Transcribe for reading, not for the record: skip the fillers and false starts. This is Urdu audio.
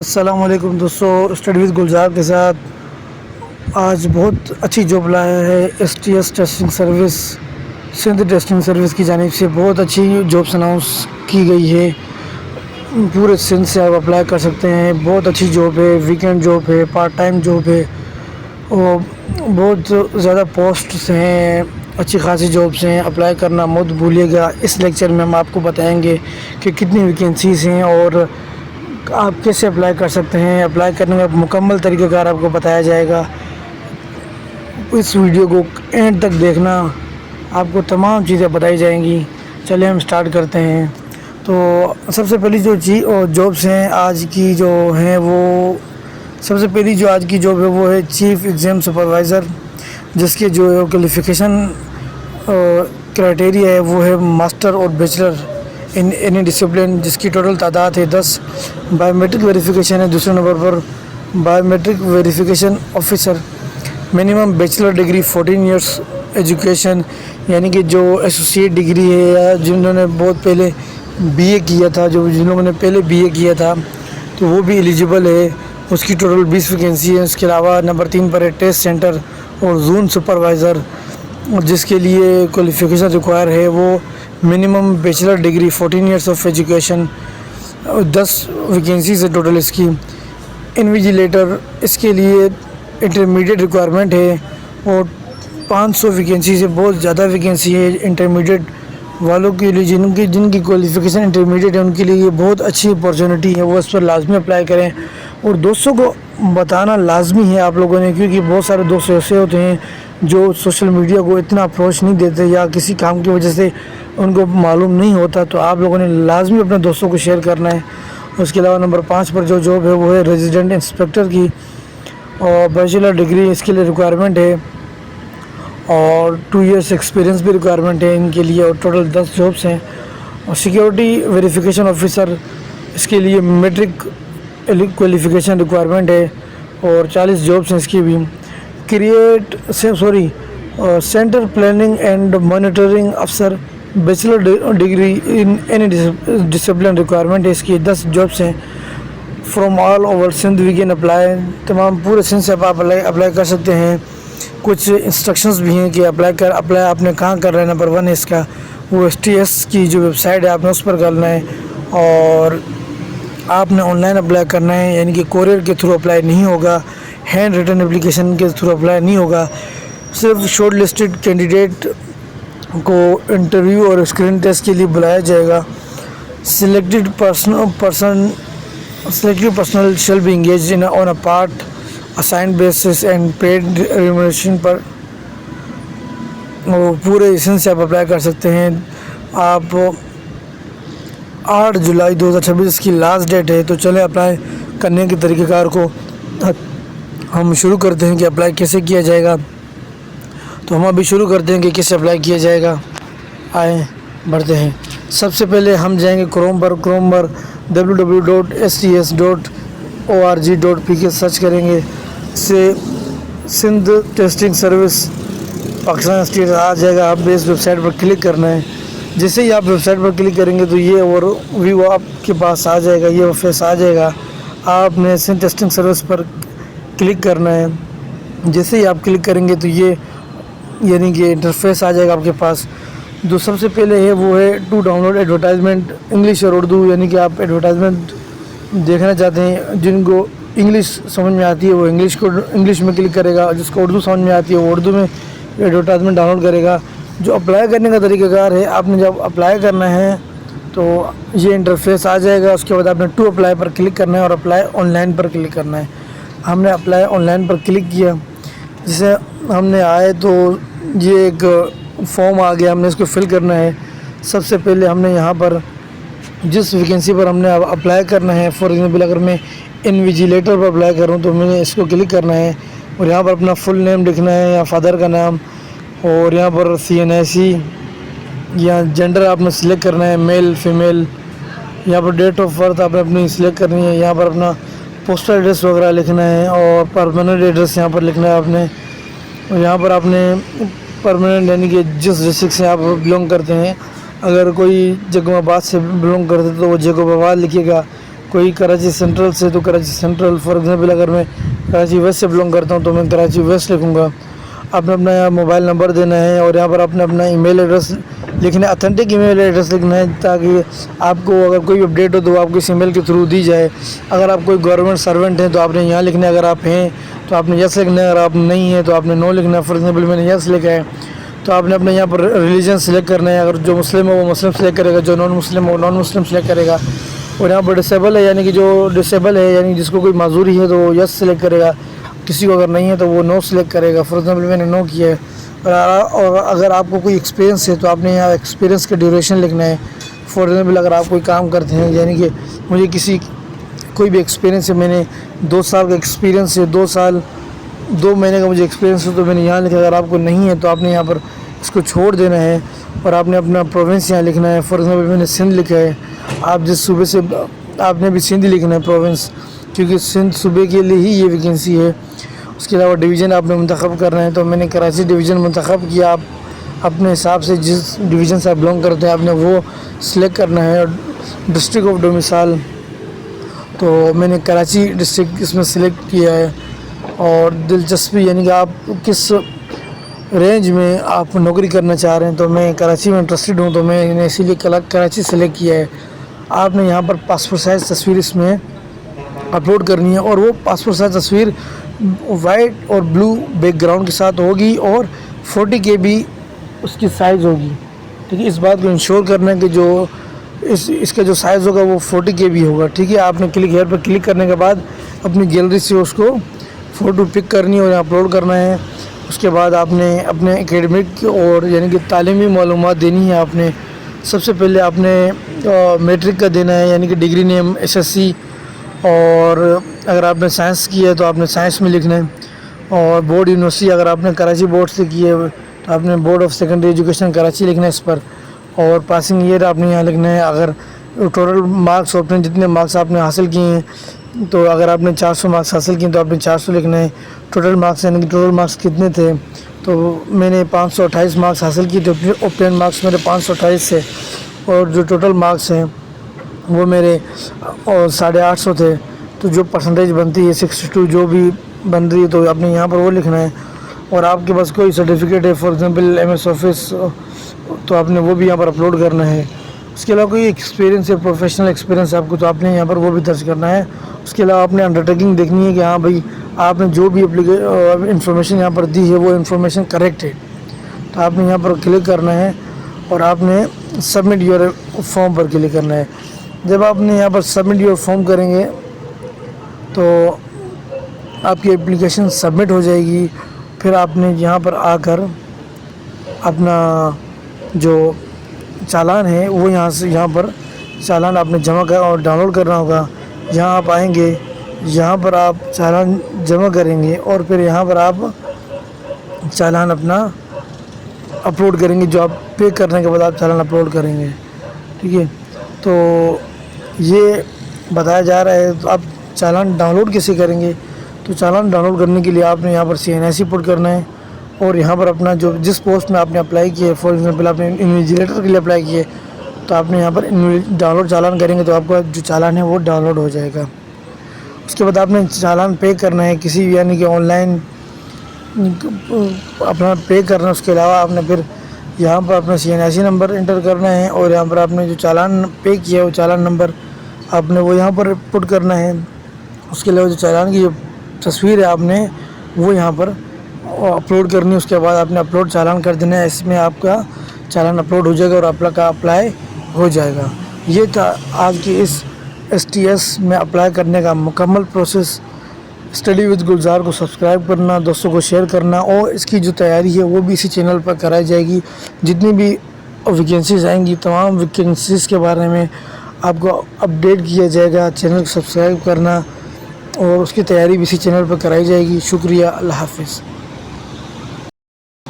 السلام علیکم دوستو، اسٹڈی وتھ گلزار کے ساتھ آج بہت اچھی جاب لایا ہے STS testing service Sindh testing service کی جانب سے بہت اچھی جابس اناؤنس کی گئی ہے۔ پورے سندھ سے آپ اپلائی کر سکتے ہیں۔ بہت اچھی جاب ہے، ویکینڈ جاب ہے، پارٹ ٹائم جاب ہے اور بہت زیادہ پوسٹس ہیں، اچھی خاصی جابس ہیں۔ اپلائی کرنا مت بھولیے گا۔ اس لیکچر میں ہم آپ کو بتائیں گے کہ کتنی ویکینسیز ہیں اور آپ کیسے اپلائی کر سکتے ہیں۔ اپلائی کرنے کا مکمل طریقہ کار آپ کو بتایا جائے گا۔ اس ویڈیو کو اینڈ تک دیکھنا، آپ کو تمام چیزیں بتائی جائیں گی۔ چلیں ہم سٹارٹ کرتے ہیں۔ تو سب سے پہلی جو جابس ہیں آج کی جو ہیں وہ سب سے پہلی جو آج کی جاب ہے وہ ہے چیف ایگزام سپروائزر، جس کے جو کوالیفیکیشن کرائٹیریا ہے وہ ہے ماسٹر اور بیچلر ان اینی ڈسپلن، جس کی ٹوٹل تعداد ہے 10۔ بایو میٹرک ویریفیکیشن ہے دوسرے نمبر پر، biometric verification officer. Minimum bachelor degree 14 years education, یعنی کہ جو ایسوسیٹ ڈگری ہے یا جنہوں نے بہت پہلے BA کیا تھا، جن لوگوں نے پہلے BA کیا تھا تو وہ بھی ایلیجیبل ہے۔ اس کی ٹوٹل 20 ویکینسی ہے۔ اس کے علاوہ نمبر 3 پر ہے ٹیسٹ سینٹر اور زون سپروائزر، جس کے لیے کوالیفیکیشن ریکوائر ہے وہ minimum bachelor degree 14 years of education. 10 vacancies ہے ٹوٹل اس کی۔ انویجیلیٹر، اس کے لیے انٹرمیڈیٹ ریکوائرمنٹ ہے اور 500 ویکینسیز ہے۔ بہت زیادہ ویکینسی ہے انٹرمیڈیٹ والوں کے لیے، جن کی کوالیفیکیشن انٹرمیڈیٹ ہے ان کے لیے یہ بہت اچھی اپارچونیٹی ہے، وہ اس پر لازمی اپلائی کریں۔ اور دوستوں کو بتانا لازمی ہے آپ لوگوں نے، کیونکہ بہت سارے دوست ایسے ہوتے ہیں جو سوشل میڈیا کو اتنا اپروچ نہیں دیتے یا کسی کام کی وجہ سے ان کو معلوم نہیں ہوتا، تو آپ لوگوں نے لازمی اپنے دوستوں کو شیئر کرنا ہے۔ اس کے علاوہ نمبر 5 پر جو جاب ہے وہ ہے ریزیڈنٹ انسپیکٹر کی، اور بیچلر ڈگری اس کے لیے ریکوائرمنٹ ہے اور 2 ایئرس ایکسپیرینس بھی ریکوائرمنٹ ہے ان کے لیے، اور ٹوٹل 10 جابس ہیں۔ اور سیکیورٹی ویریفیکیشن آفیسر، اس کے لیے میٹرک کوالیفیکیشن ریکوائرمنٹ ہے اور 40 جابس ہیں اس کی بھی۔ سینٹر پلاننگ اینڈ مانیٹرنگ افسر، bachelor degree in any discipline requirement ہے، اس کی 10 جابس ہیں۔ From all over Sindh we can apply, تمام پورے سندھ سے آپ اپلائی کر سکتے ہیں۔ کچھ انسٹرکشنز بھی ہیں کہ اپلائی آپ نے کہاں کرنا ہے۔ نمبر 1 ہے اس کا وہ STS کی جو ویب سائٹ ہے آپ نے اس پر کرنا ہے، اور آپ نے آن لائن اپلائی کرنا ہے، یعنی کہ کوریئر کے تھرو اپلائی نہیں ہوگا، ہینڈ ریٹن اپلیکیشن کے تھرو اپلائی نہیں ہوگا۔ صرف شارٹ لسٹڈ کینڈیڈیٹ کو انٹرویو اور اسکرین ٹیسٹ کے لیے بلایا جائے گا۔ Selected personnel shall be engaged on a part assigned basis and paid remuneration پر۔ پورے سندھ سے آپ اپلائی کر سکتے ہیں۔ آپ 8 جولائی 2026 اس کی لاسٹ ڈیٹ ہے، تو چلیں اپلائی کرنے کے طریقہ کار کو ہم شروع کرتے ہیں کہ اپلائی کیسے کیا جائے گا۔ تو ہم ابھی شروع کرتے ہیں کہ کیسے اپلائی کیا جائے گا۔ آئیں بڑھتے ہیں۔ سب سے پہلے ہم جائیں گے کروم پر www.sts.org.pk سرچ کریں گے، سے Sindh testing service Pakistan state آ جائے گا۔ آپ نے اس ویب سائٹ پر کلک کرنا ہے۔ جیسے ہی آپ ویب سائٹ پر کلک کریں گے تو یہ ویو آپ کے پاس آ جائے گا، یہ فیس آ جائے گا۔ آپ نے سندھ ٹیسٹنگ سروس پر کلک کرنا ہے۔ جیسے ہی آپ کلک کریں گے تو یہ یعنی کہ انٹرفیس آ جائے گا آپ کے پاس۔ جو سب سے پہلے ہے وہ ہے to download advertisement English اور اردو، یعنی کہ آپ ایڈورٹائزمنٹ دیکھنا چاہتے ہیں۔ جن کو انگلش سمجھ میں آتی ہے وہ انگلش میں کلک کرے گا، جس کو اردو سمجھ میں آتی ہے وہ اردو میں ایڈورٹائزمنٹ ڈاؤن لوڈ کرے گا۔ جو اپلائی کرنے کا طریقہ کار ہے، آپ نے جب اپلائی کرنا ہے تو یہ انٹرفیس آ جائے گا۔ اس کے بعد آپ نے ٹو اپلائی پر کلک کرنا ہے اور apply on line per click کرنا ہے۔ ہم نے apply on line per click کیا، جسے ہم نے آئے تو یہ ایک فارم آ گیا، ہم نے اس کو فل کرنا ہے۔ سب سے پہلے ہم نے یہاں پر جس ویکینسی پر ہم نے اپلائی کرنا ہے، فار ایگزامپل اگر میں انویجیلیٹر پر اپلائی کروں تو میں نے اس کو کلک کرنا ہے اور یہاں پر اپنا فل نیم لکھنا ہے یا فادر کا نام، اور یہاں پر CNIC یا جینڈر آپ نے سلیکٹ کرنا ہے، میل فیمیل۔ یہاں پر ڈیٹ آف برتھ آپ نے اپنی سلیکٹ کرنی ہے۔ یہاں پر اپنا پوسٹل ایڈریس وغیرہ لکھنا ہے اور پرماننٹ ایڈریس یہاں پر لکھنا ہے آپ نے۔ اور یہاں پر آپ نے پرماننٹ یعنی کہ جس ڈسٹرکٹ سے آپ بلونگ کرتے ہیں، اگر کوئی جگو آباد سے بلونگ کرتے تو وہ جگو آباد لکھیے گا، کوئی کراچی سینٹرل سے تو کراچی سینٹرل، فار ایگزامپل اگر میں کراچی ویسٹ سے بلانگ کرتا ہوں تو میں کراچی ویسٹ لکھوں گا. آپ نے اپنا یہاں موبائل نمبر دینا ہے اور یہاں پر آپ نے اپنا ای میل ایڈریس لکھنا ہے، اتھینٹک ای میل ایڈریس لکھنا ہے تاکہ آپ کو اگر کوئی اپڈیٹ ہو تو وہ آپ کو اس ای میل کے تھرو دی جائے. اگر آپ کوئی گورنمنٹ سرونٹ ہیں تو آپ نے یہاں لکھنا ہے، اگر آپ ہیں تو آپ نے یس لکھنا ہے، اگر آپ نہیں ہیں تو آپ نے نو لکھنا ہے. فار ایگزامپل میں نے یس لکھا ہے تو آپ نے اپنے یہاں پر ریلیجن سلیکٹ کرنا ہے. اگر جو مسلم ہے وہ مسلم سلیکٹ کرے گا، جو نان مسلم ہے وہ نان مسلم سلیکٹ کرے گا. اور یہاں پر ڈسیبل ہے یعنی کہ جو ڈسیبل ہے یعنی جس کو کوئی معذوری ہے تو وہ یس سلیکٹ کرے گا، کسی کو اگر نہیں ہے تو وہ نو سلیکٹ کرے گا. فار ایگزامپل میں نے نو کیا ہے. اور اگر آپ کو کوئی ایکسپیرینس ہے تو آپ نے یہاں ایکسپیرینس کا ڈیوریشن لکھنا ہے. فار ایگزامپل اگر آپ کوئی کام کرتے ہیں یعنی کہ مجھے کوئی بھی ایکسپیرینس ہے، میں نے 2 سال کا ایکسپیرینس ہے، 2 سال 2 مہینے کا مجھے ایکسپیرینس ہے تو میں نے یہاں لکھا. اگر آپ کو نہیں ہے تو آپ نے یہاں پر اس کو چھوڑ دینا ہے اور آپ نے اپنا پروونس یہاں لکھنا ہے. فار ایگزامپل میں نے سندھ لکھا ہے، آپ جس صوبے سے آپ نے بھی سندھ لکھنا ہے پروونس، کیونکہ سندھ صوبے کے لیے ہی یہ ویکینسی ہے. اس کے علاوہ ڈویژن آپ نے منتخب کرنا ہے، تو میں نے کراچی ڈویژن منتخب کیا. آپ اپنے حساب سے جس ڈویژن سے آپ بلانگ کرتے ہیں آپ نے وہ سلیکٹ کرنا ہے. ڈسٹرکٹ آف ڈومیسائل تو میں نے کراچی ڈسٹرکٹ اس میں سلیکٹ کیا ہے. اور دلچسپی یعنی کہ آپ کس رینج میں آپ نوکری کرنا چاہ رہے ہیں، تو میں کراچی میں انٹرسٹڈ ہوں تو میں نے اسی لیے کراچی سلیکٹ کیا ہے. آپ نے یہاں پر پاسپورٹ سائز تصویر اس میں اپلوڈ کرنی ہے اور وہ پاسپورٹ سائز تصویر وائٹ اور بلو بیک گراؤنڈ کے ساتھ ہوگی اور 40 KB اس کی سائز ہوگی. ٹھیک ہے، اس بات کو انشور کرنا ہے کہ جو اس کا جو سائز ہوگا وہ 40 KB ہوگا. ٹھیک ہے، آپ نے کلک ہیئر پر کلک کرنے کے بعد اپنی گیلری سے اس کو فوٹو پک کرنی ہے اور اپلوڈ کرنا ہے. اس کے بعد آپ نے اپنے اکیڈمک اور یعنی کہ تعلیمی معلومات دینی ہے. آپ نے سب سے پہلے آپ نے میٹرک کا دینا ہے یعنی کہ ڈگری نیم SSC، اور اگر آپ نے سائنس کی ہے تو آپ نے سائنس میں لکھنا ہے. اور بورڈ یونیورسٹی اگر آپ نے کراچی بورڈ سے کی ہے تو آپ نے board of secondary education Karachi لکھنا ہے اس پر. اور پاسنگ ایئر آپ نے یہاں لکھنا ہے. اگر ٹوٹل مارکس اپنے جتنے مارکس آپ نے حاصل کیے ہیں تو اگر آپ نے 400 مارکس حاصل کیے تو آپ نے 400 لکھنا ہے. ٹوٹل مارکس یعنی کہ ٹوٹل مارکس کتنے تھے، تو میں نے 528 مارکس حاصل کیے تھے. اوپن مارکس میرے 528 تھے اور جو ٹوٹل مارکس ہیں وہ میرے 850 تھے. تو جو پرسنٹیج بنتی ہے 62 جو بھی بن رہی ہے تو آپ نے یہاں پر وہ لکھنا ہے. اور آپ کے پاس کوئی سرٹیفکیٹ ہے فار ایگزامپل MS آفس تو آپ نے وہ بھی یہاں پر اپلوڈ کرنا ہے. اس کے علاوہ کوئی ایکسپیرینس ہے، پروفیشنل ایکسپیرینس آپ کو، تو آپ نے یہاں پر وہ بھی درج کرنا ہے. اس کے علاوہ آپ نے انڈرٹیکنگ دیکھنی ہے کہ ہاں بھائی آپ نے جو بھی انفارمیشن یہاں پر دی ہے وہ انفارمیشن کریکٹ ہے. تو آپ نے یہاں پر کلک کرنا ہے اور آپ نے submit your form per click کرنا ہے. جب آپ نے یہاں پر سبمٹ یور فارم کریں گے تو آپ کی اپلیکیشن سبمٹ ہو جائے گی. پھر آپ نے یہاں پر آ کر اپنا جو چالان ہے وہ یہاں پر چالان آپ نے جمع کر اور ڈاؤن لوڈ کرنا ہوگا. یہاں آپ آئیں گے، یہاں پر آپ چالان جمع کریں گے اور پھر یہاں پر آپ چالان اپنا اپلوڈ کریں گے. جو آپ پے کرنے کے بعد آپ چالان اپلوڈ کریں گے. ٹھیک ہے، تو یہ بتایا جا رہا ہے. تو آپ چالان ڈاؤن لوڈ کیسے کریں گے، تو چالان ڈاؤن لوڈ کرنے کے لیے آپ نے یہاں پر CNIC پٹ کرنا ہے اور یہاں پر اپنا جس پوسٹ میں آپ نے اپلائی کیا ہے، فار ایگزامپل آپ نے انویجیلیٹر کے لیے اپلائی کیے تو آپ نے یہاں پر ڈاؤن لوڈ چالان کریں گے تو آپ کا جو چالان ہے وہ ڈاؤن لوڈ ہو جائے گا. اس کے بعد آپ نے چالان پے کرنا ہے کسی یعنی کہ آن لائن اپنا پے کرنا ہے. اس کے علاوہ آپ نے پھر یہاں پر اپنا CNIC نمبر انٹر کرنا ہے اور یہاں پر آپ نے جو چالان پے کیا ہے وہ چالان نمبر آپ نے وہ یہاں پر پٹ کرنا ہے. اس کے علاوہ جو چالان کی جو تصویر ہے آپ نے وہ یہاں پر اپلوڈ کرنی ہے. اس کے بعد آپ نے اپلوڈ چالان کر دینا ہے. اس میں آپ کا چالان اپلوڈ ہو جائے گا اور آپ کا اپلائی ہو جائے گا. یہ تھا آج کی اس STS میں اپلائی کرنے کا مکمل پروسیس. اسٹڈی وتھ گلزار کو سبسکرائب کرنا، دوستوں کو شیئر کرنا، اور اس کی جو تیاری ہے وہ بھی اسی چینل پر کرائی جائے گی. جتنی بھی ویکینسیز آئیں گی تمام ویکینسیز کے بارے میں آپ کو اپڈیٹ کیا جائے گا. چینل کو سبسکرائب کرنا اور اس کی تیاری بھی اسی چینل پر کرائی جائے گی. شکریہ، اللہ حافظ.